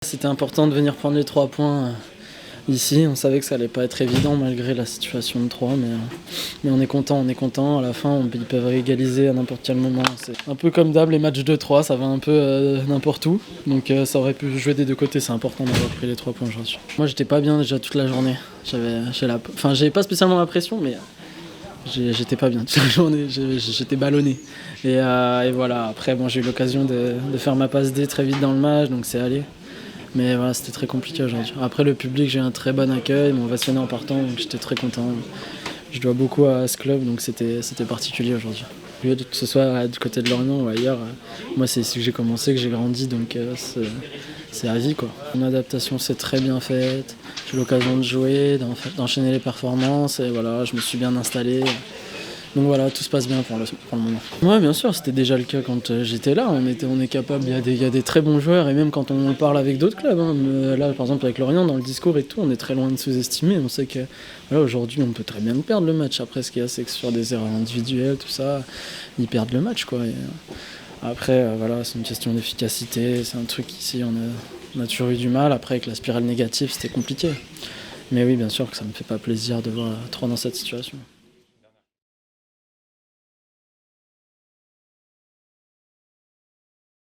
C'était important de venir prendre les 3 points ici. On savait que ça allait pas être évident malgré la situation de 3, mais on est content. À la fin, ils peuvent égaliser à n'importe quel moment. C'est un peu comme d'hab, les matchs de 3, ça va un peu n'importe où. Donc ça aurait pu jouer des deux côtés, c'est important d'avoir pris les 3 points aujourd'hui. Moi, j'étais pas bien déjà toute la journée. J'avais pas spécialement la pression, mais j'étais pas bien toute la journée, j'étais ballonné. Et voilà, après bon, j'ai eu l'occasion de faire ma passe D très vite dans le match, donc c'est allé. Mais voilà, c'était très compliqué aujourd'hui. Après le public, j'ai eu un très bon accueil, ils m'ont ovationné en partant, donc j'étais très content. Je dois beaucoup à ce club, donc c'était particulier aujourd'hui. Que ce soit du côté de Lorient ou ailleurs, moi c'est ici que j'ai commencé, que j'ai grandi, donc c'est à vie quoi. Mon adaptation s'est très bien faite, j'ai eu l'occasion de jouer, d'enchaîner les performances, et voilà, je me suis bien installé. Donc voilà, tout se passe bien pour le moment. Ouais, bien sûr, c'était déjà le cas quand j'étais là. On est capable, il y a des très bons joueurs, et même quand on parle avec d'autres clubs. Là, par exemple, avec Lorient, dans le discours et tout, on est très loin de sous-estimer. On sait que voilà, aujourd'hui, on peut très bien perdre le match. Après, ce qu'il y a, c'est que sur des erreurs individuelles, tout ça, ils perdent le match, quoi. Après, voilà, c'est une question d'efficacité. C'est un truc ici, on a toujours eu du mal. Après, avec la spirale négative, c'était compliqué. Mais oui, bien sûr que ça me fait pas plaisir de voir 3 dans cette situation.